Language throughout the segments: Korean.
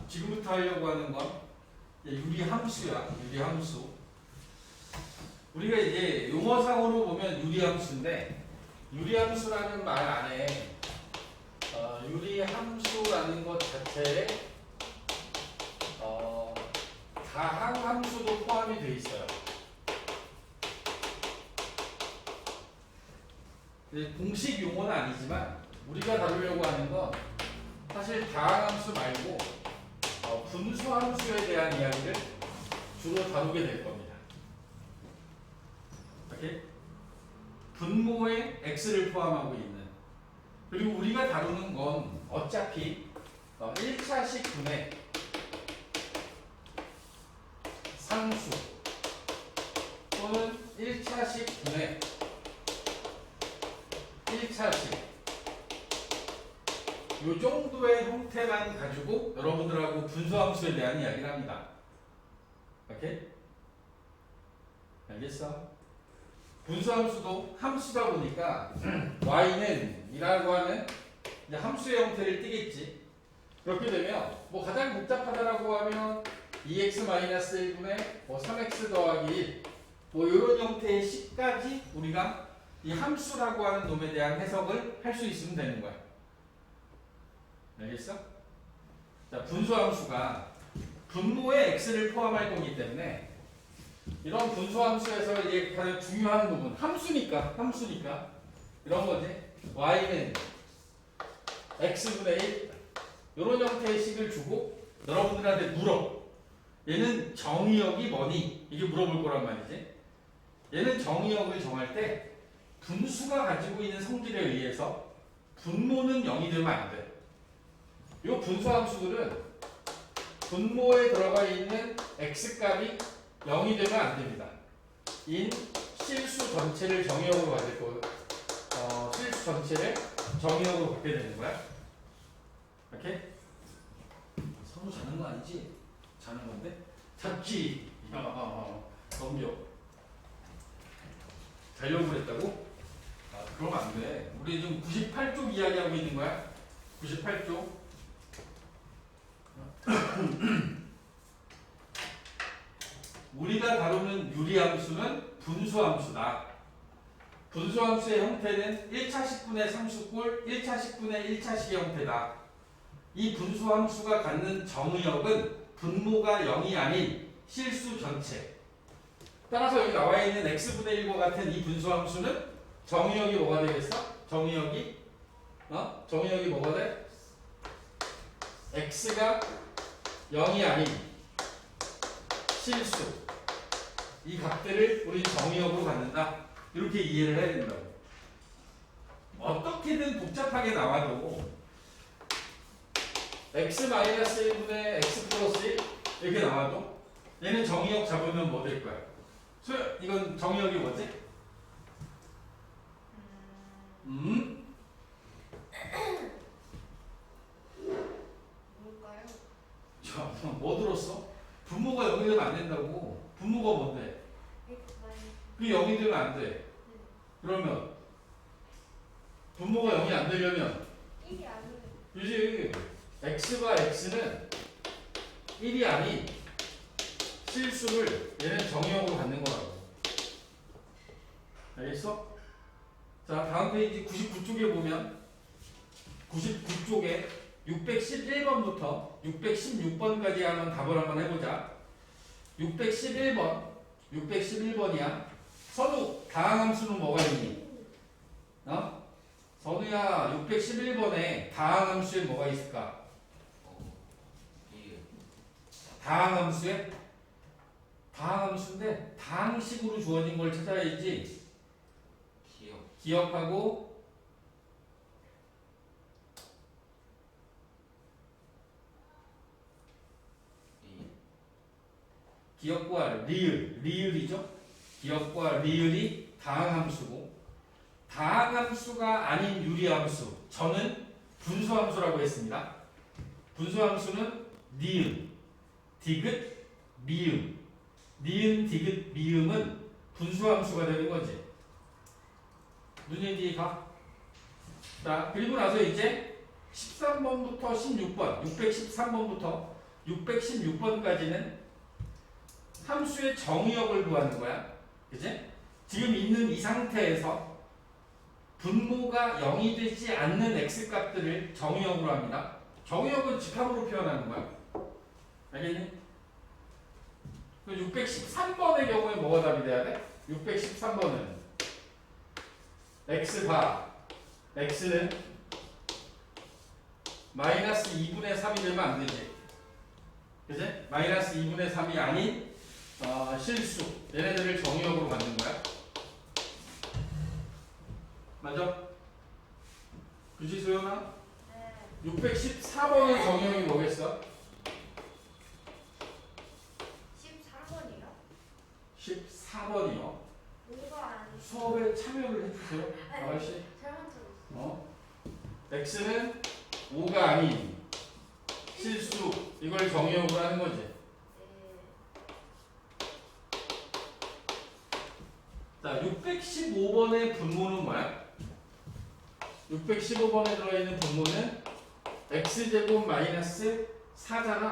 지금부터 하려고 하는 건 유리함수야. 유리함수. 우리가 이제 용어상으로 보면 유리함수인데 유리함수라는 말 안에 유리함수라는 것 자체에 다항함수도 포함이 되어 있어요. 공식 용어는 아니지만 우리가 다루려고 하는 건 사실 다항함수 말고 분수함수에 대한 이야기를 주로 다루게 될 겁니다. 오케이? 분모에 x를 포함하고 있는, 그리고 우리가 다루는 건 어차피 1차식 분의 상수 또는 1차식 분의 1차식 요 정도의 형태만 가지고 여러분들하고 분수함수에 대한 이야기를 합니다. 오케이? 알겠어? 분수함수도 함수다 보니까 y는 이라고 하는 이제 함수의 형태를 띠겠지. 그렇게 되면 뭐 가장 복잡하다라고 하면 2x-1분의 3x 더하기 1 뭐 이런 형태의 식까지 우리가 이 함수라고 하는 놈에 대한 해석을 할 수 있으면 되는 거야. 알겠어? 자, 분수함수가 분모에 x를 포함할 거기 때문에 이런 분수함수에서 이제 가장 중요한 부분 함수니까 이런 거지. y는 x분의 1 이런 형태의 식을 주고 여러분들한테 물어. 얘는 정의역이 뭐니? 이게 물어볼 거란 말이지. 얘는 정의역을 정할 때 분수가 가지고 있는 성질에 의해서 분모는 0이 되면 안 돼. 이 분수함수들은 분모에 들어가 있는 x값이 0이 되면 안 됩니다. 인 실수 전체를 정의역으로 가질 거고, 실수 전체를 정의역으로 갖게 되는 거야. 오케이? 서로 자는 거 아니지? 자는 건데? 잤지? 덤벼. 자려고 그랬다고? 그러면 안 돼. 우리 지금 98쪽 이야기하고 있는 거야. 98쪽. 우리가 다루는 유리함수는 분수함수다. 분수함수의 형태는 1차식분의 상수꼴 1차식분의 1차식의 형태다. 이 분수함수가 갖는 정의역은 분모가 0이 아닌 실수 전체. 따라서 여기 나와 있는 x분의 1과 같은 이 분수함수는 정의역이 뭐가 되겠어? 정의역이 뭐가 돼? x가 0이 아닌 실수. 이 값들을 우리 정의역으로 갖는다. 이렇게 이해를 해야 된다고. 어떻게든 복잡하게 나와도 x-1분의 x 플러스 1 이렇게 나와도 얘는 정의역 잡으면 뭐 될 거야? 이건 정의역이 뭐지? 뭘까요? 자, 뭐 들었어? 분모가 0이 되면 안 된다고. 분모가 뭔데? x 그게 0이 되면 안 돼. 그러면 분모가 0이 안 되려면 1이 아니에요. 이제 x와 x는 1이 아닌 실수를 얘는 정의역으로 갖는 거라고. 알겠어? 자, 다음 페이지 99쪽에 보면 99쪽에 611번부터 616번까지 하는 답을 한번 해보자. 611번이야. 선우, 다항함수는 뭐가 있니? 선우야, 611번에 다항함수에 뭐가 있을까? 다항함수에? 다항함수인데 다항식으로 주어진 걸 찾아야지. 기억하고 기억과 리을이죠. 기억과 리을이 다항함수고 다항함수가 아닌 유리함수 저는 분수함수라고 했습니다. 분수함수는 니은, 디귿, 미음. 니은, 디귿, 미음은 분수함수가 되는 거지. 눈이 가. 자, 그리고 나서 이제 13번부터 16번, 613번부터 616번까지는 함수의 정의역을 구하는 거야. 그지? 지금 있는 이 상태에서 분모가 0이 되지 않는 x값들을 정의역으로 합니다. 정의역은 직함으로 표현하는 거야. 알겠니? 613번의 경우에 뭐가 답이 돼야 돼? 613번은 x바 x는 마이너스 2분의 3이 되면 안 되지. 그지? 마이너스 2분의 3이 아닌 실수. 얘네들을 정의역으로 만든 거야. 맞아? 그지 소연아? 네. 614번의 정의역이 뭐겠어? 14번이요? 14번이요. 뭐가 아니죠? 수업에 참여를 해주세요. 아가씨. 잘못 들었어. x는 5가 아닌 실수. 이걸 정의역으로 하는 거지. 네. 자, 615번의 분모는 뭐야? 615번에 들어있는 분모는 x제곱 마이너스 4잖아.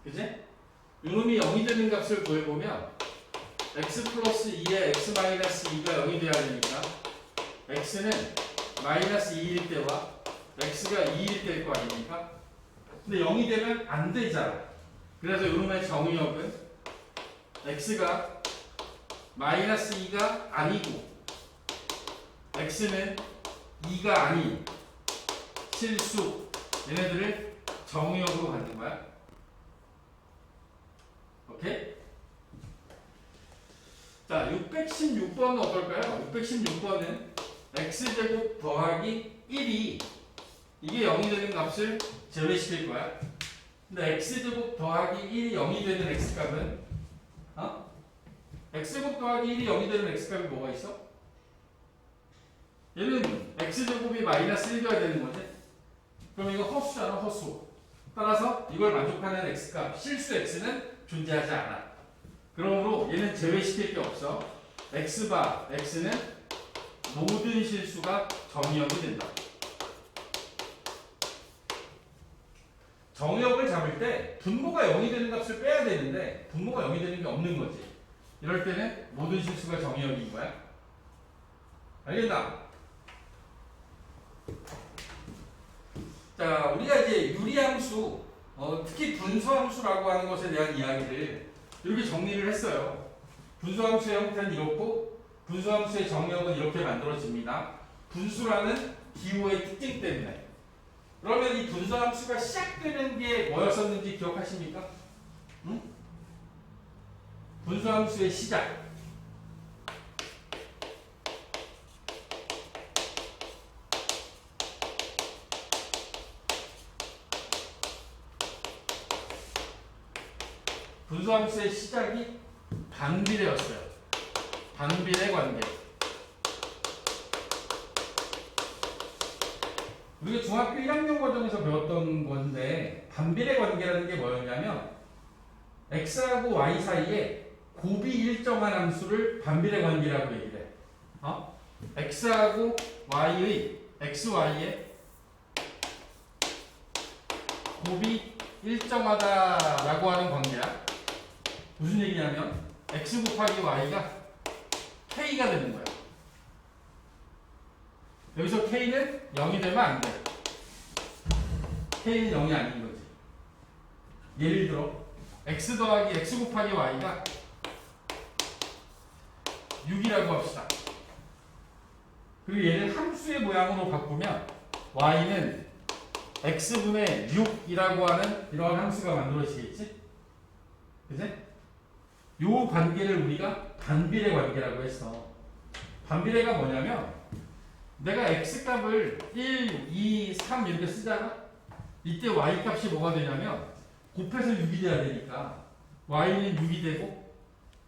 그지? 요놈이 0이 되는 값을 구해보면 x 플러스 2에 x 마이너스 2가 0이 돼야 되니까 x는 마이너스 2일 때와 x가 2일 때일 거 아닙니까? 근데 0이 되면 안 되잖아. 그래서 요놈의 정의역은 x가 마이너스 2가 아니고 x는 2가 아닌 실수. 얘네들을 정의역으로 갖는 거야. 오케이? 자, 616번은 어떨까요? 616번은 x제곱 더하기 1이 이게 0이 되는 값을 제외시킬 거야. 근데 x제곱 더하기 1이 0이 되는 x값은 x제곱 더하기 1이 0이 되는 x값이 뭐가 있어? 얘는 x제곱이 마이너스 1이어야 되는 거지. 그럼 이거 허수잖아, 허수. 따라서 이걸 만족하는 x값, 실수 x는 존재하지 않아. 그러므로 얘는 제외시킬 게 없어. x바 x는 모든 실수가 정의역이 된다. 정의역을 잡을 때 분모가 0이 되는 값을 빼야 되는데 분모가 0이 되는 게 없는 거지. 이럴 때는 모든 실수가 정의역인 거야. 알겠나? 자, 우리가 이제 유리함수, 특히 분수함수라고 하는 것에 대한 이야기를 이렇게 정리를 했어요. 분수함수의 형태는 이렇고 분수함수의 정의역은 이렇게 만들어집니다. 분수라는 기호의 특징 때문에. 그러면 이 분수함수가 시작되는 게 뭐였었는지 기억하십니까? 응? 분수함수의 시작. 분수함수의 시작이 반비례였어요. 반비례 관계. 우리가 중학교 1학년 과정에서 배웠던 건데 반비례 관계라는 게 뭐였냐면 x하고 y 사이에 곱이 일정한 함수를 반비례 관계라고 얘기를 해. x하고 y의 xy의 곱이 일정하다라고 하는 관계야. 무슨 얘기냐면 x 곱하기 y가 k가 되는 거야. 여기서 k는 0이 되면 안 돼. k는 0이 아닌 거지. 예를 들어 x 더하기 x 곱하기 y가 6이라고 합시다. 그리고 얘를 함수의 모양으로 바꾸면 y는 x분의 6이라고 하는 이러한 함수가 만들어지겠지? 그치? 요 관계를 우리가 반비례 관계라고 했어. 반비례가 뭐냐면 내가 x값을 1, 2, 3 이렇게 쓰잖아? 이때 y값이 뭐가 되냐면 곱해서 6이 돼야 되니까 y는 6이 되고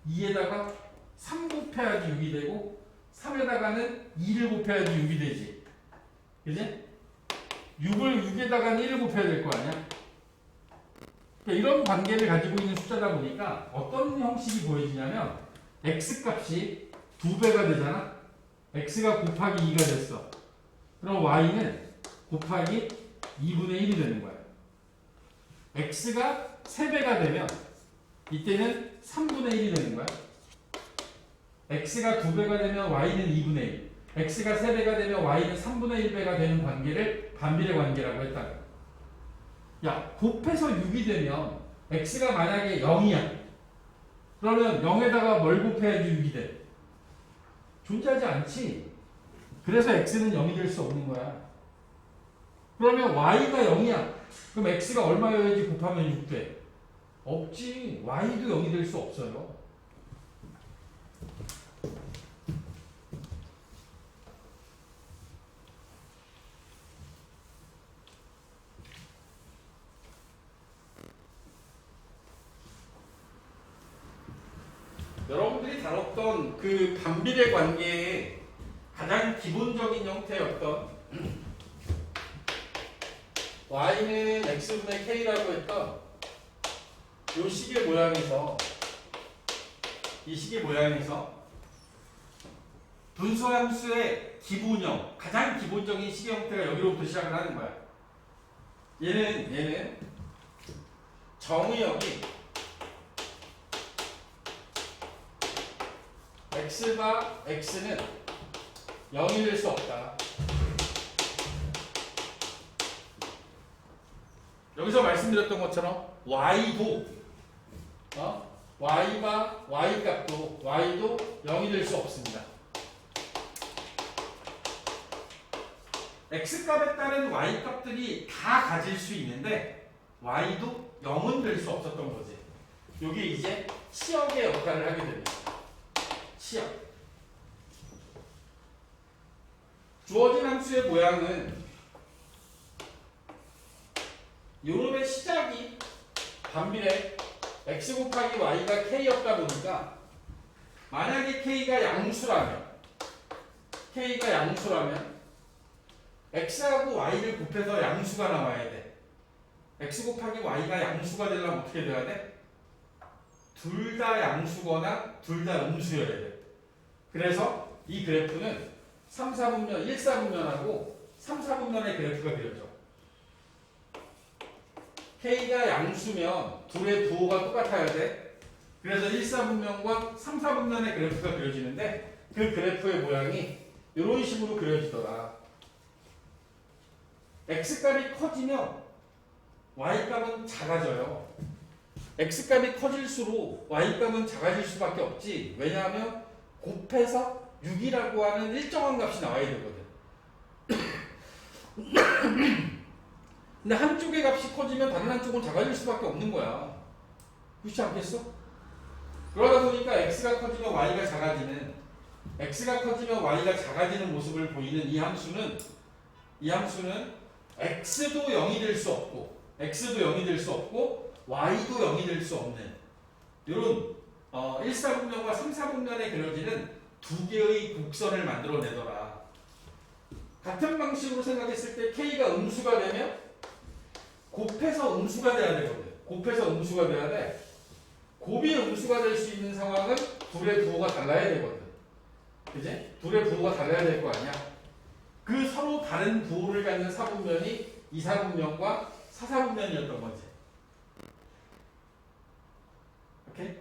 2에다가 3 곱해야지 6이 되고 3에다가는 2를 곱해야지 6이 되지. 그치? 6을 6에다가는 1을 곱해야 될 거 아니야? 그러니까 이런 관계를 가지고 있는 숫자다 보니까 어떤 형식이 보여지냐면 x값이 2배가 되잖아? x가 곱하기 2가 됐어. 그럼 y는 곱하기 2분의 1이 되는 거야. x가 3배가 되면 이때는 3분의 1이 되는 거야. x가 2배가 되면 y는 2분의 1. x가 3배가 되면 y는 3분의 1배가 되는 관계를 반비례 관계라고 했다. 야, 곱해서 6이 되면 x가 만약에 0이야. 그러면 0에다가 뭘 곱해야지 6이 돼? 존재하지 않지. 그래서 x는 0이 될 수 없는 거야. 그러면 y가 0이야. 그럼 x가 얼마여야지 곱하면 6 돼? 없지. y도 0이 될 수 없어요. 여러분들이 다뤘던 그 반비례 관계의 가장 기본적인 형태였던 y는 x분의 k라고 했던 이 식의 모양에서 이 식의 모양에서 분수함수의 기본형, 가장 기본적인 식의 형태가 여기로부터 시작을 하는 거야. 얘는 정의역이 x가 x는 0이 될 수 없다. 여기서 말씀드렸던 것처럼 y도 y가 y 값도 y도 0이 될 수 없습니다. x 값에 따른 y 값들이 다 가질 수 있는데 y도 0은 될 수 없었던 거지. 이게 이제 치역의 역할을 하게 됩니다. 치역. 주어진 함수의 모양은 요놈의 시작이 반비례 x 곱하기 y가 k였다 보니까 만약에 k가 양수라면 x하고 y를 곱해서 양수가 나와야 돼. x 곱하기 y가 양수가 되려면 어떻게 돼야 돼? 둘 다 양수거나 둘 다 음수여야 돼. 그래서 이 그래프는 3, 4분면, 1, 4분면하고 3, 4분면의 그래프가 그려져. k가 양수면 둘의 부호가 똑같아야 돼. 그래서 1, 4분면과 3, 4분면의 그래프가 그려지는데 그 그래프의 모양이 이런 식으로 그려지더라. x값이 커지면 y값은 작아져요. x값이 커질수록 y값은 작아질 수밖에 없지. 왜냐하면 곱해서 6이라고 하는 일정한 값이 나와야 되거든. 근데 한쪽의 값이 커지면 다른 한쪽은 작아질 수밖에 없는 거야. 그렇지 않겠어? 그러다 보니까 x가 커지면 y가 작아지는 모습을 보이는 이 함수는 x도 0이 될 수 없고 y도 0이 될 수 없는 이런 1, 4분면과 3, 4분면에 그려지는 두 개의 곡선을 만들어내더라. 같은 방식으로 생각했을 때 k가 음수가 되면 곱해서 음수가 돼야 되거든. 곱이 음수가 될 수 있는 상황은 둘의 부호가 달라야 되거든. 그지? 둘의 부호가 달라야 될 거 아니야. 그 서로 다른 부호를 갖는 사분면이 2, 4분면과 4, 4분면이었던 거지. 오케이?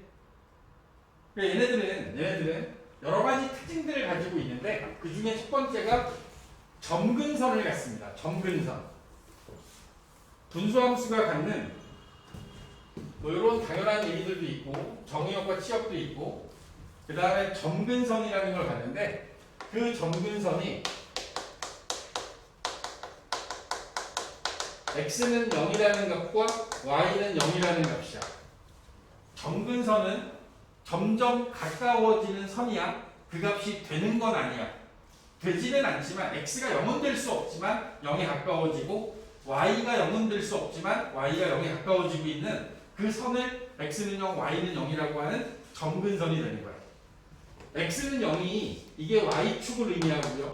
얘네들은 여러 가지 특징들을 가지고 있는데 그 중에 첫 번째가 점근선을 갖습니다. 점근선. 분수함수가 갖는 뭐 이런 당연한 얘기들도 있고 정의역과 치역도 있고 그 다음에 점근선이라는 걸 갖는데 그 점근선이 x는 0이라는 값과 y는 0이라는 값이야. 점근선은 점점 가까워지는 선이야. 그 값이 되는 건 아니야. 되지는 않지만 x가 0은 될 수 없지만 0에 가까워지고 y가 0은 될 수 없지만 y가 0에 가까워지고 있는 그 선을 x는 0, y는 0이라고 하는 점근선이 되는 거야. x는 0이 이게 y축을 의미하고요.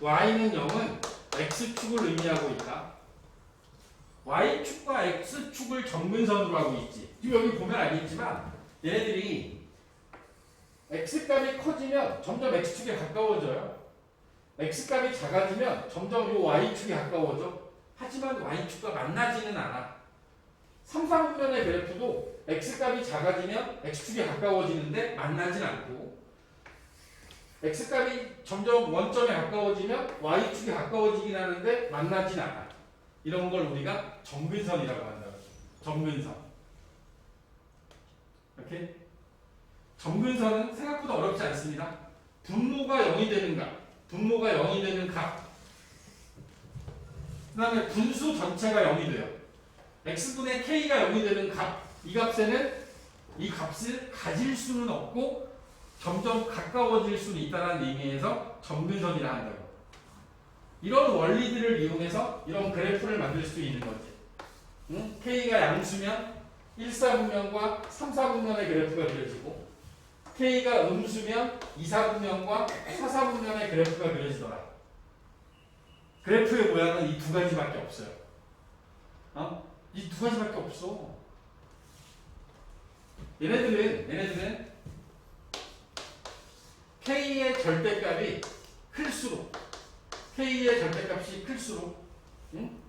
y는 0은 x축을 의미하고 있다. y축과 x축을 점근선으로 하고 있지. 지금 여기 보면 알겠지만 얘네들이 x값이 커지면 점점 x축에 가까워져요. x값이 작아지면 점점 이 y축에 가까워져. 하지만 y축과 만나지는 않아. 삼삼분면의 그래프도 x값이 작아지면 x축에 가까워지는데 만나진 않고 x값이 점점 원점에 가까워지면 y축에 가까워지긴 하는데 만나진 않아. 이런 걸 우리가 점근선이라고 한다. 점근선. 이렇게 점근선은 생각보다 어렵지 않습니다. 분모가 0이 되는 값, 분모가 0이 되는 값, 그 다음에 분수 전체가 0이 돼요. x분의 k가 0이 되는 값, 이 값에는 이 값을 가질 수는 없고 점점 가까워질 수는 있다는 의미에서 점근선이라 한다고. 이런 원리들을 이용해서 이런 그래프를 만들 수 있는 거지. 응? k가 양수면 1사분면과 3사분면의 그래프가 그려지고 k가 음수면 2사분면과 4사분면의 그래프가 그려지더라. 그래프의 모양은 이 두 가지밖에 없어요. 이 두 가지밖에 없어. 얘네들은 k의 절대값이 클수록 k의 절대값이 클수록 응?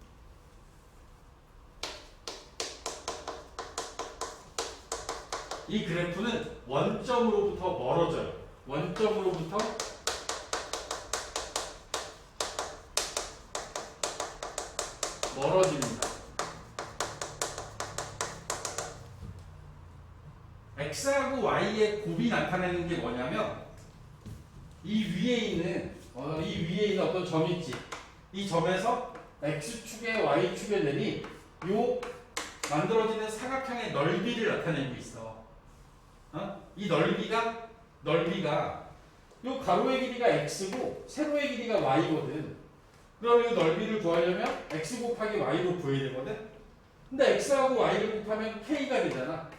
이 그래프는 원점으로부터 멀어져요. 원점으로부터 멀어집니다. x하고 y의 곱이 나타내는 게 뭐냐면 이 위에 있는 어떤 점이 있지. 이 점에서 x축에 y축에 내리 요 만들어지는 사각형의 넓이를 나타내고 있어. 이 넓이가 요 가로의 길이가 x고 세로의 길이가 y거든. 그럼 이 넓이를 구하려면 x 곱하기 y로 구해야 되거든. 근데 x하고 y를 곱하면 k가 되잖아.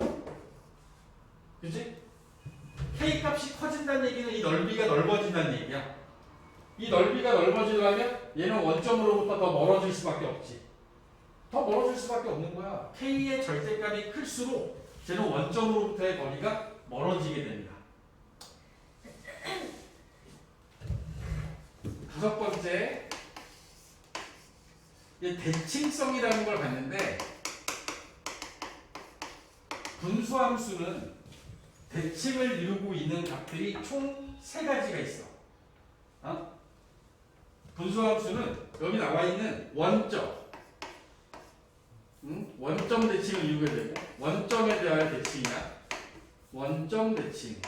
그치? k 값이 커진다는 얘기는 이 넓이가 넓어진다는 얘기야. 이 넓이가 넓어지려면 얘는 원점으로부터 더 멀어질 수밖에 없지. 더 멀어질 수밖에 없는 거야. k의 절대값이 클수록 쟤는 원점으로부터의 거리가 멀어지게 됩니다. 다섯 번째, 대칭성이라는 걸 봤는데 분수함수는 대칭을 이루고 있는 값들이 총 세 가지가 있어. 분수함수는 여기 나와 있는 원점 대칭을 이루게 되고 원점에 대하여 대칭이야. 원점 대칭.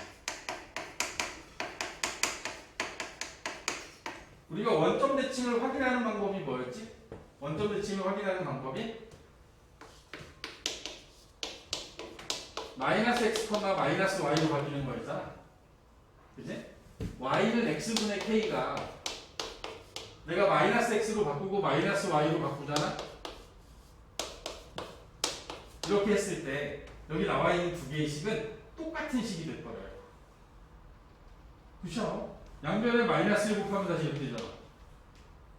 우리가 원점 대칭을 확인하는 방법이 뭐였지? 원점 대칭을 확인하는 방법이 마이너스 x, 마이너스 y로 바뀌는 거였잖아. 그지? y는 x분의 k가 내가 마이너스 x로 바꾸고 마이너스 y로 바꾸잖아. 이렇게 했을 때 여기 나와 있는 두 개의 식은 똑같은 식이 될 거예요. 그쵸? 양변에 마이너스 1 곱하면 다시 이렇게 되잖아.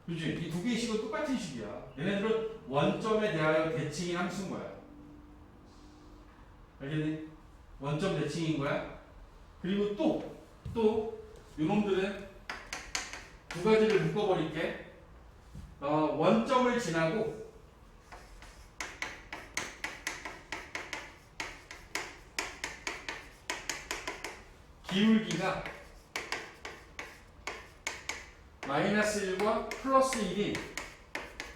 그치? 이 두 개의 식은 똑같은 식이야. 얘네들은 원점에 대하여 대칭이 함수인 거야. 알겠니? 원점 대칭인 거야. 그리고 또 이놈들은 두 가지를 묶어버릴게. 원점을 지나고 기울기가 마이너스 1과 플러스 1인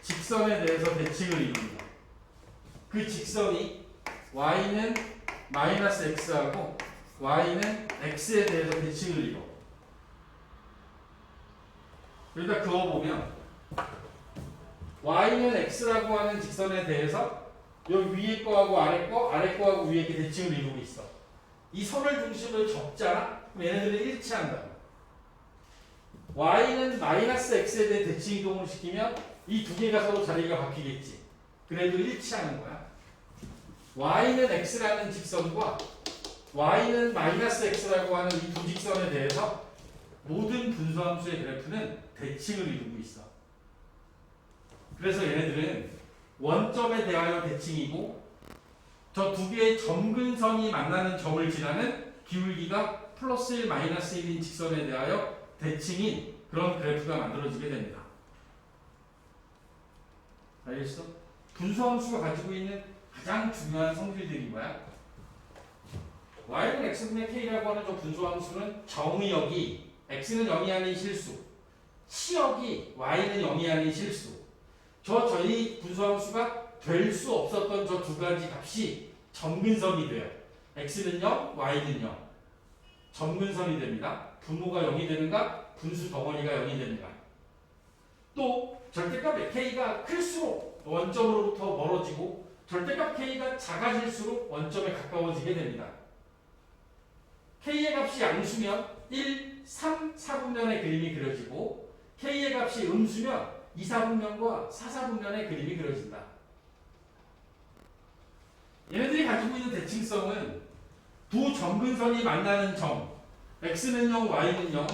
직선에 대해서 대칭을 이룹니다. 그 직선이 y는 마이너스 x하고 y는 x에 대해서 대칭을 이뤄. 여기다 그어보면 y는 x라고 하는 직선에 대해서 여기 위에 거하고 아래 거하고 위에 게 대칭을 이루고 있어. 이 선을 중심으로 접잖아? 그럼 얘네들은 일치한다. y는 마이너스 x에 대해 대칭 이동을 시키면 이 두 개가 서로 자리가 바뀌겠지. 그래도 일치하는 거야. y는 x라는 직선과 y는 마이너스 x라고 하는 이 두 직선에 대해서 모든 분수함수의 그래프는 대칭을 이루고 있어. 그래서 얘네들은 원점에 대하여 대칭이고 저 두 개의 점근선이 만나는 점을 지나는 기울기가 플러스 1, 마이너스 1인 직선에 대하여 대칭인 그런 그래프가 만들어지게 됩니다. 알겠어? 분수함수가 가지고 있는 가장 중요한 성질들인 거야. y는 x분의 k라고 하는 저 분수함수는 정의역이 x는 0이 아닌 실수, 치역이 y는 0이 아닌 실수. 저희 분수함수가 될 수 없었던 저 두 가지 값이 점근선이 돼요. x는 0, y는 0. 점근선이 됩니다. 분모가 0이 되는가, 분수 덩어리가 0이 되는가. 또 절대값 k가 클수록 원점으로부터 멀어지고 절대값 k가 작아질수록 원점에 가까워지게 됩니다. k의 값이 양수면 1, 3, 4분면의 그림이 그려지고 k의 값이 음수면 2, 4분면과 4, 4분면의 그림이 그려진다. 얘네들이 가지고 있는 대칭성은 두 점근선이 만나는 점 x는 0, y는 0,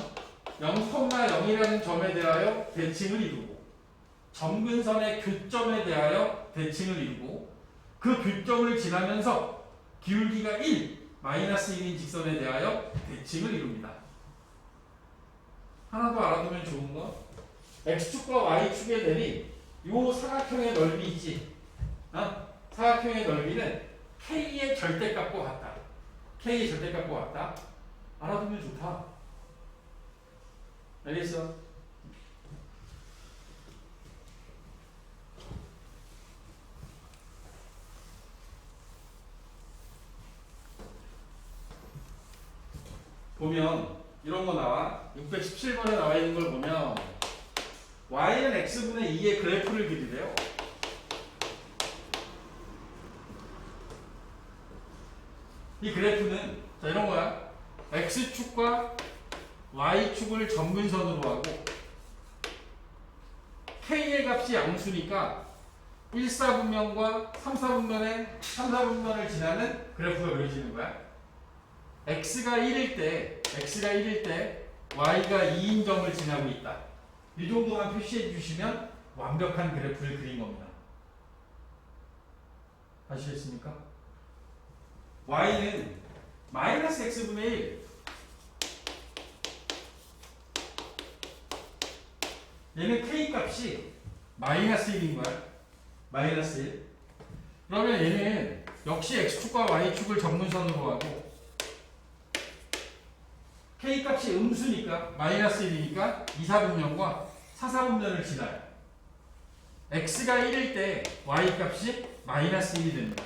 0,0이라는 점에 대하여 대칭을 이루고 점근선의 교점에 대하여 대칭을 이루고 그 교점을 지나면서 기울기가 1, -1인 직선에 대하여 대칭을 이룹니다. 하나 더 알아두면 좋은 건 x축과 y축의 내린 요 사각형의 넓이 있지. 사각형의 넓이는 k의 절대값과 같다. k의 절대값과 같다. 알아두면 좋다. 알겠어? 보면 이런 거 나와. 617번에 나와 있는 걸 보면 y는 x분의 2의 그래프를 그리래요. 이 그래프는 자 이런 거야. x축과 y축을 점근선으로 하고 k의 값이 양수니까 1, 4분면과 3, 4분면을 지나는 그래프가 그려지는 거야. x가 1일 때 y가 2인 점을 지나고 있다. 이 정도만 표시해 주시면 완벽한 그래프를 그린 겁니다. 아시겠습니까? y는 마이너스 x분의 1 얘는 k 값이 마이너스 1인 거야. 마이너스 1. 그러면 얘는 역시 x축과 y축을 점근선으로 하고 k 값이 음수니까 마이너스 1이니까 2, 4분면과 4, 4분면을 지나요. x가 1일 때 y 값이 마이너스 1이 됩니다.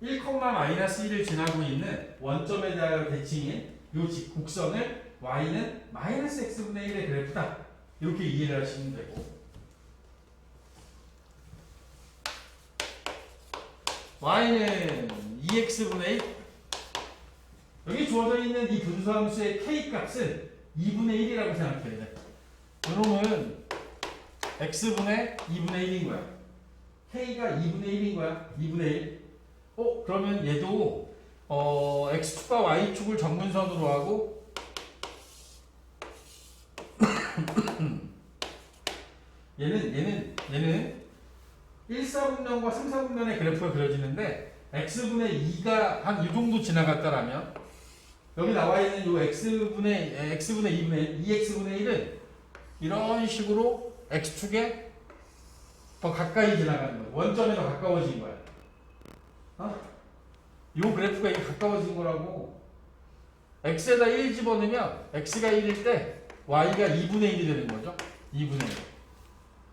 1,-1을 지나고 있는 원점에 대하여 대칭인 요 곡선을 y는 마이너스 x분의 1의 그래프다. 이렇게 이해를 하시면 되고 y는 2x분의 1 여기 주어져 있는 이 분수함수의 k값은 2분의 1이라고 생각해야 돼. 그러면 x분의 2분의 1인 거야. k가 2분의 1인 거야. 2분의 1. 그러면 얘도 x축과 y축을 점근선으로 하고 얘는 1, 4분면과 3, 4분면의 그래프가 그려지는데 x분의 2가 한 이 정도 지나갔다라면 여기 나와 있는 요 x분의 2분의 2x분의 1은 이런 식으로 x축에 더 가까이 지나가는 거야. 원점에 더 가까워진 거야. 요 그래프가 이게 가까워진 거라고. x에다 1 집어넣으면 x가 1일 때 y가 2분의 1이 되는 거죠. 2분의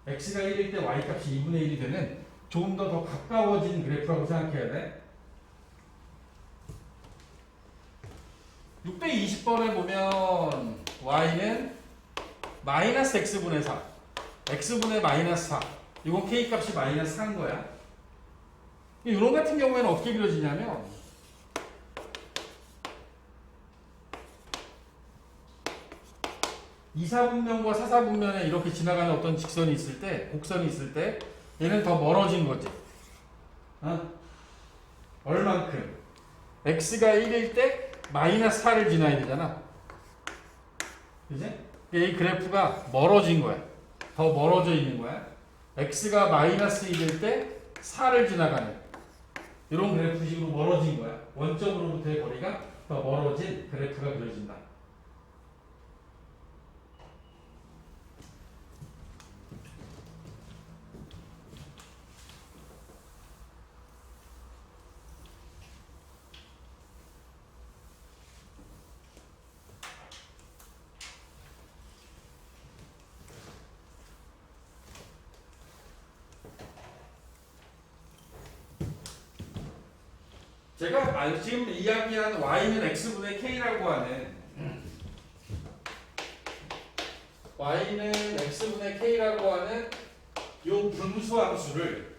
1. x가 1일 때 y 값이 2분의 1이 되는 조금 더 가까워진 그래프라고 생각해야 돼. 620번에 보면 y는 마이너스 x분의 4 x분의 마이너스 4 이건 k 값이 마이너스 4인 거야. 이런 같은 경우에는 어떻게 그려지냐면 이 4분면과 4, 4분면에 이렇게 지나가는 어떤 직선이 있을 때 곡선이 있을 때 얘는 더 멀어진 거지. 얼만큼? x가 1일 때 마이너스 4를 지나야 되잖아. 그지? 이 그래프가 멀어진 거야. 더 멀어져 있는 거야. x가 마이너스 1일 때 4를 지나가는 이런 그래프식으로 멀어진 거야. 원점으로부터의 거리가 더 멀어진 그래프가 그려진다. 제가 지금 이야기한 y는 x분의 k라고 하는 y는 x분의 k라고 하는 요 분수함수를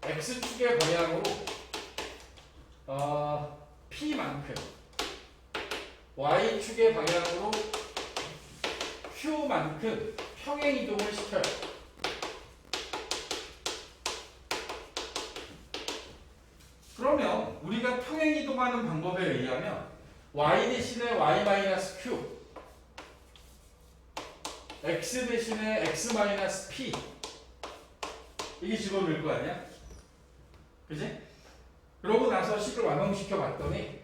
x축의 방향으로 p만큼 y축의 방향으로 q만큼 평행 이동을 시켜요. 그러면 우리가 평행 이동하는 방법에 의하면 y 대신에 y-q x 대신에 x-p 이게 집어넣을 거 아니야? 그지? 그러고 나서 식을 완성시켜 봤더니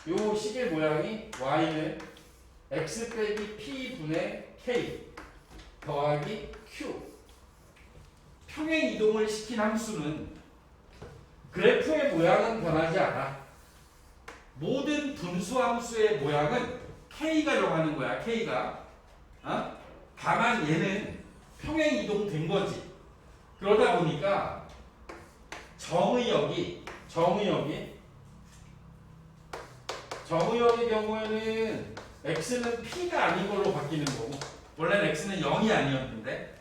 요 식의 모양이 y는 x 빼기 p 분의 k 더하기 q 평행 이동을 시킨 함수는 그래프의 모양은 변하지 않아. 모든 분수 함수의 모양은 k가 정하는 거야. k가. 다만 얘는 평행 이동된 거지. 그러다 보니까 정의역의 경우에는 x는 p가 아닌 걸로 바뀌는 거고 원래는 x는 0이 아니었는데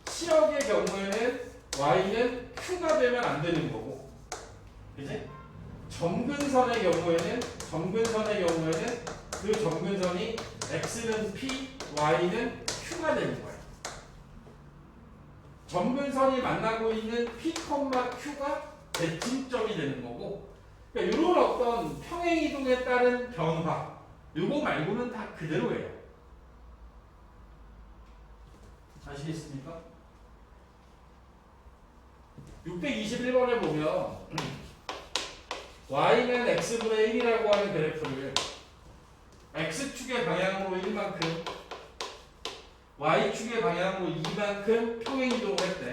시역의 경우에는 y는 q가 되면 안 되는 거고 그지? 점근선의 경우에는 그 점근선이 x는 p, y는 q가 되는 거야. 점근선이 만나고 있는 p, q가 대칭점이 되는 거고 그러니까 이런 어떤 평행 이동에 따른 변화 이거 말고는 다 그대로예요. 아시겠습니까? 621번에 보면 y는 x분의 1이라고 하는 그래프를 x축의 방향으로 1만큼 y축의 방향으로 2만큼 평행 이동을 했대.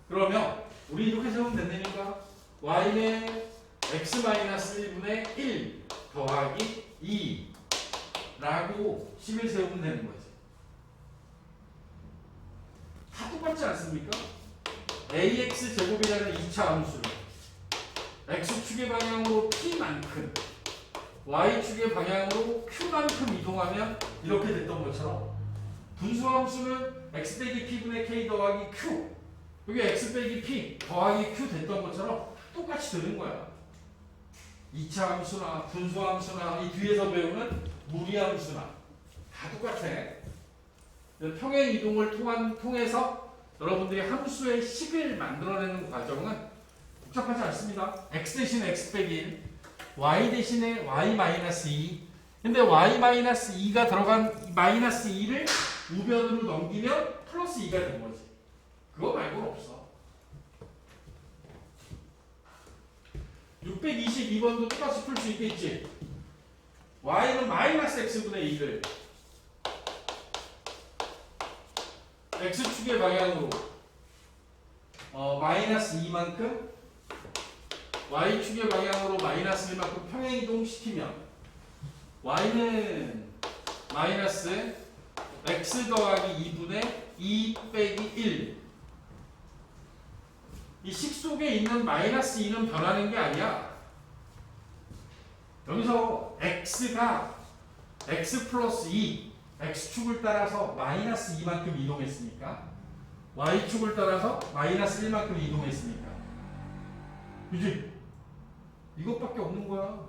그러면 우리 이렇게 세우면 된다니까 y는 x-1분의 1 더하기 2 라고 식을 세우면 되는 거지. 다 똑같지 않습니까? ax 제곱이라는 2차 함수를 x축의 방향으로 p만큼 y축의 방향으로 q만큼 이동하면 이렇게 됐던 것처럼 분수함수는 x 빼기 p분의 k 더하기 q 여기 x 빼기 p 더하기 q 됐던 것처럼 똑같이 되는 거야. 2차 함수나 분수함수나 이 뒤에서 배우는 무리함수나 다 똑같아. 평행 이동을 통해서 여러분들이 함수의 식을 만들어내는 과정은 복잡하지 않습니다. x 대신에 x 빼기 1, y 대신에 y-2 근데 y-2가 들어간 마이너스 2를 우변으로 넘기면 플러스 2가 된 거지. 그거 말고는 없어. 622번도 똑같이 풀 수 있겠지. y는 마이너스 x분의 2를 x축의 방향으로 마이너스 2만큼 y축의 방향으로 마이너스 1만큼 평행 이동시키면 y는 마이너스 x 더하기 2분의 2 빼기 1 이 식 속에 있는 마이너스 2는 변하는 게 아니야. 여기서 x가 x 플러스 2 x축을 따라서 마이너스 2만큼 이동했으니까 y축을 따라서 마이너스 1만큼 이동했으니까 그치? 이것밖에 없는 거야.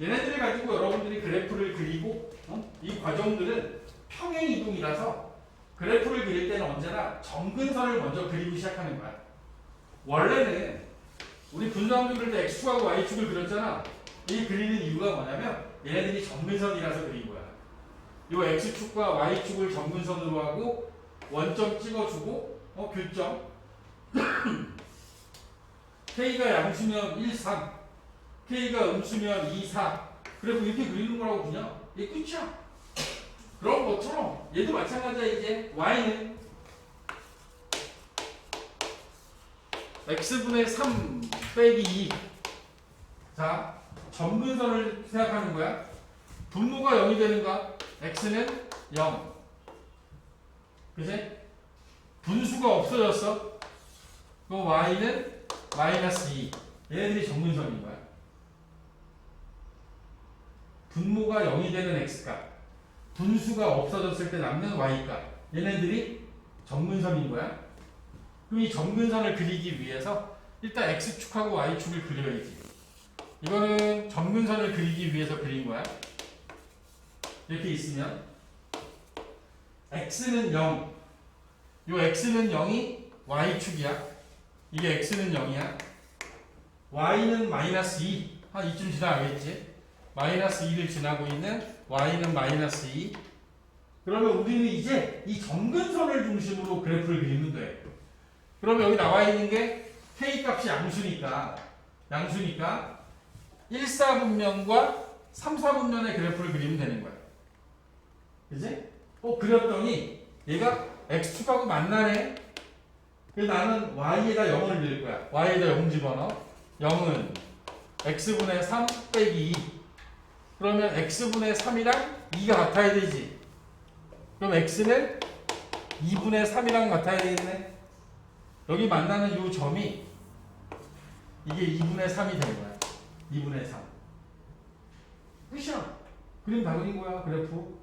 얘네들을 가지고 여러분들이 그래프를 그리고 이 과정들은 평행 이동이라서 그래프를 그릴 때는 언제나 점근선을 먼저 그리고 시작하는 거야. 원래는 우리 분수함수 그릴 때 x축하고 y축을 그렸잖아. 이 그리는 이유가 뭐냐면 얘네들이 점근선이라서 그린 거야. 이 x축과 y축을 점근선으로 하고 원점 찍어주고 교점 k가 양수면 1, 3 k가 음수면 2, 4 그래서 이렇게 그리는 거라고 그냥 이게 끝이야. 그런 것처럼 얘도 마찬가지야. 이제 y는 x분의 3 빼기 2 자, 점근선을 생각하는 거야. 분모가 0이 되는가? x는 0. 그지? 분수가 없어졌어. 그럼 y는 마이너스 2. 얘네들이 점근선인 거야. 분모가 0이 되는 x값. 분수가 없어졌을 때 남는 y값. 얘네들이 점근선인 거야. 그럼 이 점근선을 그리기 위해서 일단 x축하고 y축을 그려야지. 이거는 점근선을 그리기 위해서 그린 거야. 이렇게 있으면 x는 0. 요 x는 0이 y축이야. 이게 x는 0이야. y는 마이너스 2. 한 이쯤 지나가겠지. 마이너스 2를 지나고 있는 y는 마이너스 2. 그러면 우리는 이제 이 점근선을 중심으로 그래프를 그리면 돼. 그러면 여기 나와 있는 게 k 값이 양수니까 1사분면과 3사분면의 그래프를 그리면 되는 거야. 그지? 그렸더니 얘가 x축하고 만나네. 그래서 나는 y에다 0을 넣을 거야. y에다 0 집어넣어. 0은 x분의 3 빼기 2. 그러면 x분의 3이랑 2가 같아야 되지. 그럼 x는 2분의 3이랑 같아야 되겠네. 여기 만나는 이 점이 이게 2분의 3이 되는 거야. 2분의 3. 끝이야. 그림 다 그린 거야, 그래프.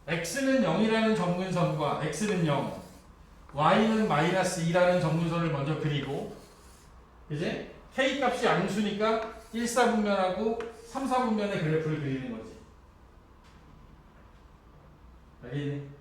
x는 0이라는 점근선과 x는 0, y는 마이너스 2라는 점근선을 먼저 그리고, 이제 k 값이 양수니까 1사분면하고 3사분면의 그래프를 그리는 거지. 알겠니?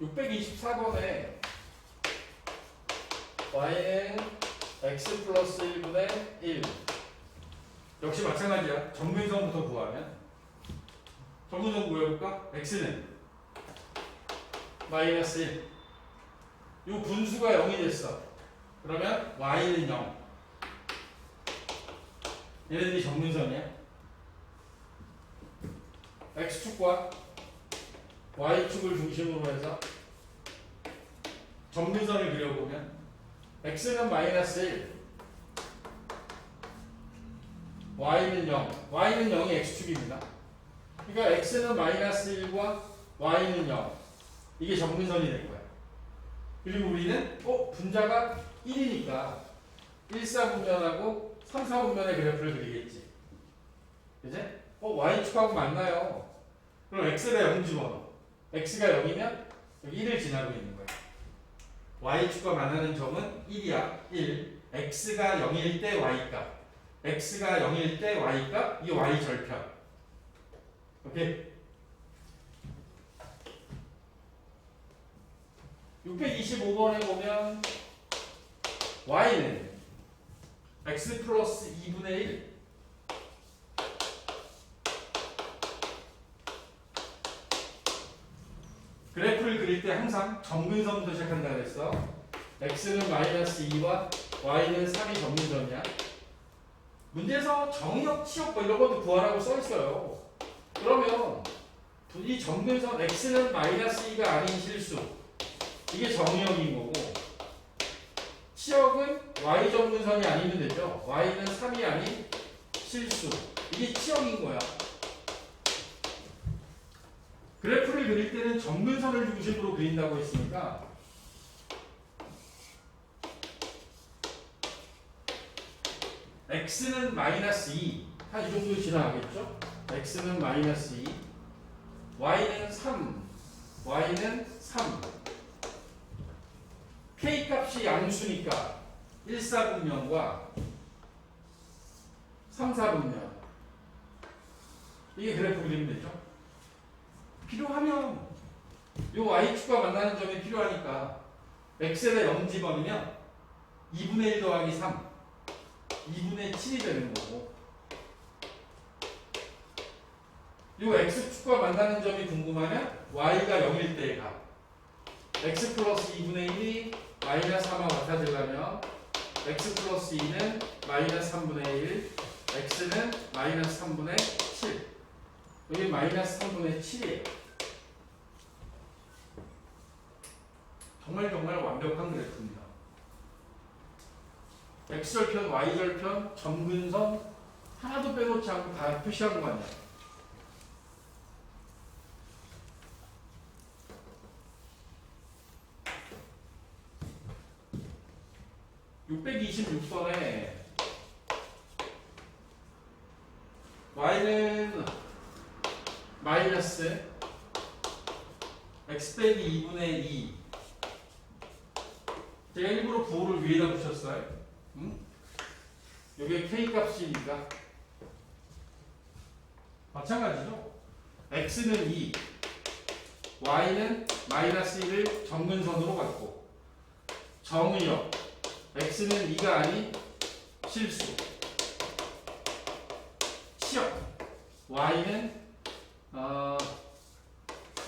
(624번에) y는 x 플러스 1분의 1. 역시 마찬가지야. 점근선부터 구하면. 점근선 구해볼까? x는 마이너스 1. 이 분수가 0이 됐어. 그러면 y는 0. 얘네들이 점근선이야. x축과 y축을 중심으로 해서 점근선을 그려보면 x는 마이너스 1, y는 0. y는 0이 x축입니다. 그러니까 x는 마이너스 1과 y는 0. 이게 점근선이 될 거야. 그리고 우리는 분자가 1이니까 1사분면하고 3사분면의 그래프를 그리겠지. 그제? y축하고 만나요. 그럼 x가 0 집어넣어. x가 0이면 여기 1을 지나고 있는 거야. y축과 만나는 점은 1이야. 1. x가 0일 때 y값. x가 0일 때 y값. 이 y 절편. 오케이? 625번에 보면 y는 x 플러스 2분의 1. 그래프를 그릴 때 항상 점근선부터 시작한다 그랬어. x는 마이너스 2와 y는 3이 점근선이야. 문제에서 정의역, 치역 이런 것도 구하라고 써 있어요. 그러면 이 점근선 x는 마이너스 2가 아닌 실수. 이게 정의역인 거고, 치역은 y 점근선이 아니면 되죠. y는 3이 아닌 실수. 이게 치역인 거야. 그래프를 그릴 때는 점근선을 중심으로 그린다고 했으니까 x는 마이너스 2. 한 이 정도 지나가겠죠? x는 마이너스 2. y는 3. y는 3. k 값이 양수니까 1사분면과 3사분면. 이게 그래프 그리면 되죠? 필요하면 요 y축과 만나는 점이 필요하니까 x에다 0 집어넣으면 2분의 1 더하기 3 2분의 7이 되는 거고, 요 x축과 만나는 점이 궁금하면 y가 0일 때에 가. x 플러스 2분의 1이 마이너스 3과 같아지려면 x 플러스 2는 마이너스 3분의 1, x는 마이너스 3분의 7. 여기 마이너스 3분의 7이에요. 정말 완벽한 그래프입니다. x절편, y절편, 점근선 하나도 빼놓지 않고 다 표시한 거 아니야. (626번에) y는 마이너스 x 빼기 2분의 2. 제가 일부러 부호를 위에다 붙였어요. 응? 여기에 k 값이니까 마찬가지죠. x는 2, y는 마이너스 1을 점근선으로 갖고 정의역 x는 2가 아닌 실수, 치역 y는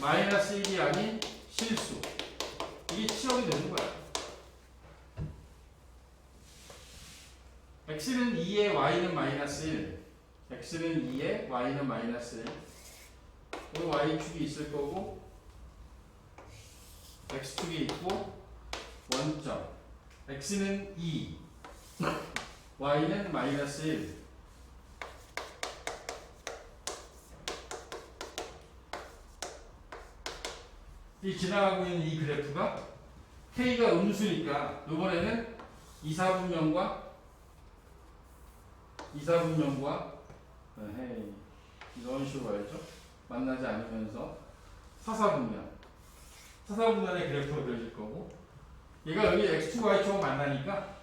마이너스 1이 아닌 실수. 이게 치역이 되는 거야. x는 2에 y는 마이너스 1, x는 2에 y는 마이너스 1. 여기 y축이 있을 거고 x축이 있고 원점 x는 2, y는 마이너스 1. 이 지나가고 있는 이 그래프가 k가 음수니까 이번에는 2, 4분면과 이런 식으로 가야죠. 만나지 않으면서 사사분면의 그래프가 그려질 거고, 얘가 여기 x2, y축하고 만나니까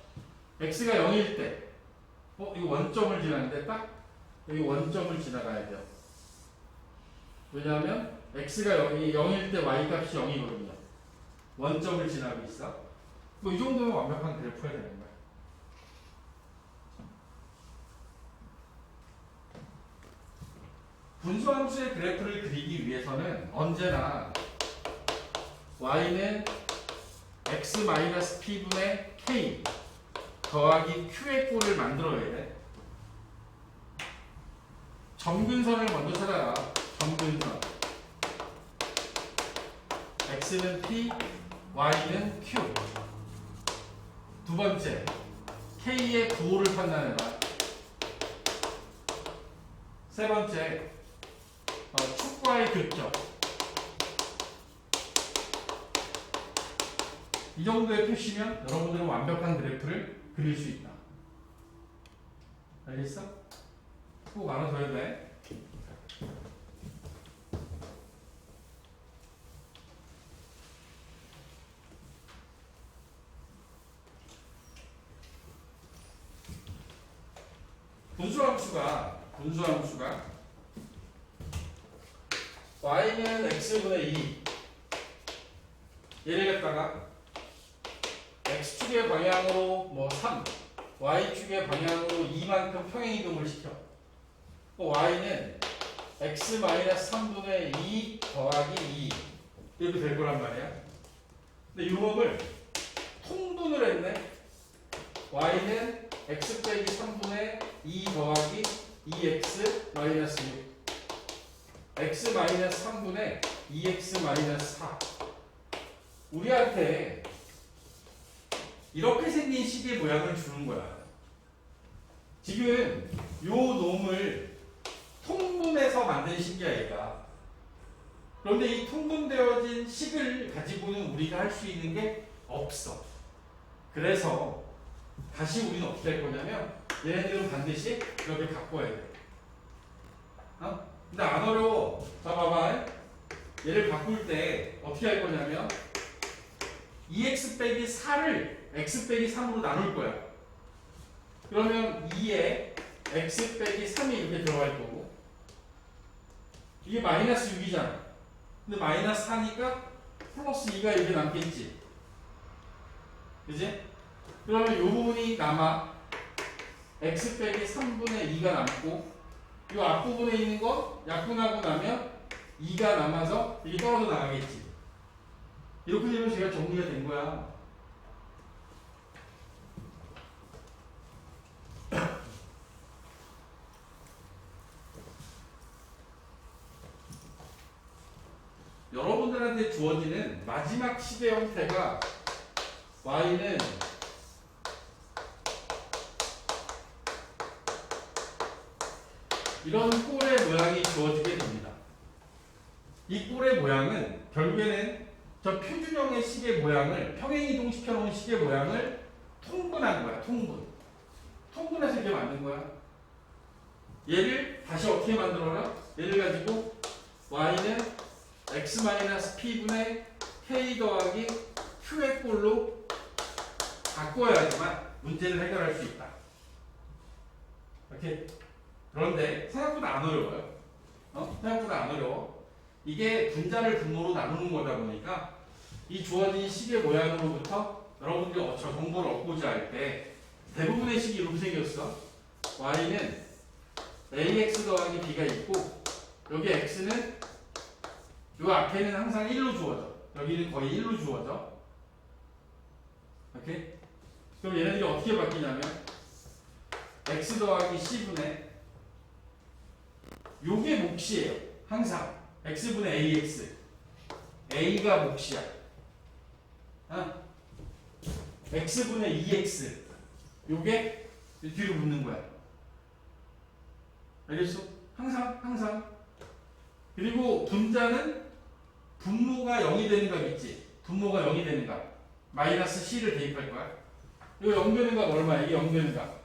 x가 0일 때 이 원점을 지나는데 딱 여기 원점을 지나가야 돼요. 왜냐하면 x가 0일 때 y값이 0이거든요. 원점을 지나고 있어. 뭐 이 정도면 완벽한 그래프가 되는 거야. 분수함수의 그래프를 그리기 위해서는 언제나 y는 x-p분의 k 더하기 q의 꼴을 만들어야 돼. 점근선을 먼저 찾아라. 점근선. x는 p, y는 q. 두 번째, k의 부호를 판단해봐. 세 번째, 축과의 교점. 이 정도의 표시면 여러분들은 완벽한 그래프를 그릴 수 있다. 알겠어? 꼭 알아둬야 돼. 분수함수가 y는 x분의 2 얘를 갖다가 x축의 방향으로 3, y축의 방향으로 2만큼 평행이동을 시켜. y는 x-3분의 2 더하기 2 이렇게 될 거란 말이야. 근데 이 놈을 통분을 했네. y는 x 빼기 3분의 2 더하기 2x 마이너스 6, x 마이너스 3분의 2x 마이너스 4. 우리한테 이렇게 생긴 식의 모양을 주는 거야. 지금 요 놈을 통분해서 만든 식이야, 얘가. 그런데 이 통분되어진 식을 가지고는 우리가 할 수 있는 게 없어. 그래서 다시 우리는 어떻게 할 거냐면 얘네들은 반드시 이렇게 바꿔야 돼. 근데 안 어려워. 자, 봐봐. 얘를 바꿀 때 어떻게 할 거냐면 2x 빼기 4를 x 빼기 3으로 나눌 거야. 그러면 2에 x 빼기 3이 이렇게 들어갈 거고, 이게 마이너스 6이잖아. 근데 마이너스 4니까 플러스 2가 이렇게 남겠지. 그지? 그러면 이 부분이 남아 x 빼기 3분의 2가 남고, 이 앞부분에 있는 거 약분하고 나면 2가 남아서 이게 떨어져 나가겠지. 이렇게 되면 제가 정리가 된 거야. 여러분들한테 주어지는 마지막 식의 형태가 y는 이런 꼴의 모양이 주어지게 됩니다. 이 꼴의 모양은 결국에는 저 표준형의 식의 모양을 평행이동시켜 놓은 식의 모양을 통분한 거야. 통분해서 이렇게 만든 거야. 얘를 다시 어떻게 만들어라? 얘를 가지고 y는 x-p분의 k 더하기 q의 꼴로 바꿔야지만 문제를 해결할 수 있다. 오케이? 그런데 생각보다 안 어려워요. 생각보다 안 어려워. 이게 분자를 분모로 나누는 거다 보니까 이 주어진 식의 모양으로부터 여러분들이 저 정보를 얻고자 할 때 대부분의 식이 이렇게 생겼어. y는 ax 더하기 b가 있고 여기 x는 요 앞에는 항상 1로 주어져. 여기는 거의 1로 주어져. 오케이? 그럼 얘네들이 어떻게 바뀌냐면 x 더하기 c분의 요게 몫이에요. 항상 x분의 ax. a가 몫이야. x분의 2x. 요게 뒤로 붙는 거야. 알겠어? 항상. 그리고 분자는 분모가 0이 되는 값 있지? 분모가 0이 되는 값. 마이너스 c를 대입할 거야. 이거 0 되는 값 얼마야? 이게 0 되는 값.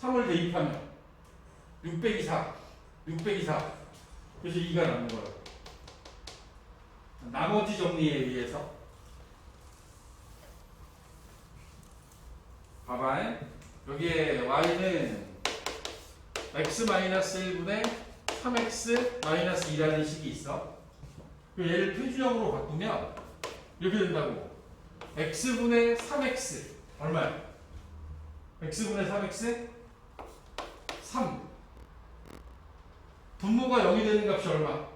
3을 대입하면 6 빼기 4. 그래서 2가 남는 거야. 나머지 정리에 의해서 봐봐. 여기에 y는 x-1분의 3x-2라는 식이 있어. 얘를 표준형으로 바꾸면 이렇게 된다고. x분의 3x 얼마야? x분의 3x 3. 분모가 0이 되는 값이 얼마?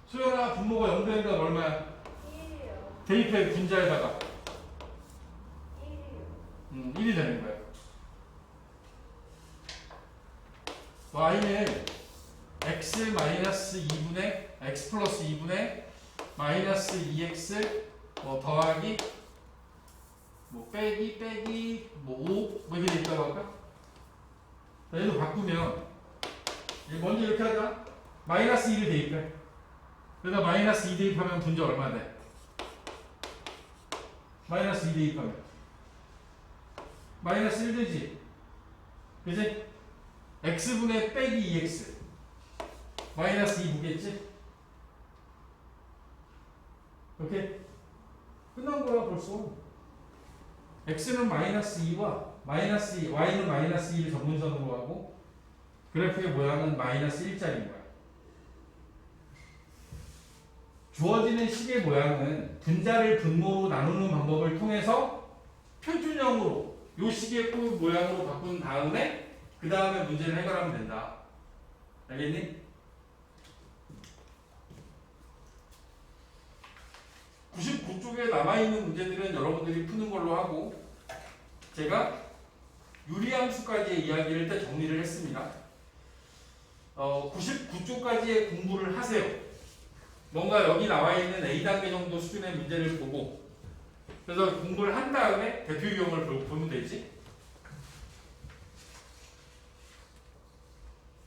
소연아, 분모가 0 되는 값 얼마야? 1이요. 대입해 분자에다가 1이요. 1이 되는 거야. y는 x-2분의 x 플러스 2분의 마이너스 2x 더하기 빼기 5 이렇게 돼 있다고 할까? 자, 얘도 바꾸면 먼저 이렇게 하자. 마이너스 2를 대입해. 그러다 마이너스 2 대입하면 분자 얼마 돼? 마이너스 2 대입하면 마이너스 1 되지? 그지? x분의 빼기 2x 마이너스 2 보겠지? 오케이? 끝난 거야 벌써. x는 마이너스 2와 마이너스 2, y는 마이너스 2를 전문선으로 하고 그래프의 모양은 마이너스 1짜리인 거야. 주어지는 식의 모양은 분자를 분모로 나누는 방법을 통해서 표준형으로 요 식의 모양으로 바꾼 다음에 그 다음에 문제를 해결하면 된다. 알겠니? 99쪽에 남아있는 문제들은 여러분들이 푸는 걸로 하고 제가 유리함수까지의 이야기를 일단 정리를 했습니다. 99쪽까지의 공부를 하세요. 뭔가 여기 나와있는 A단계 정도 수준의 문제를 보고 그래서 공부를 한 다음에 대표 유형을 보면 되지.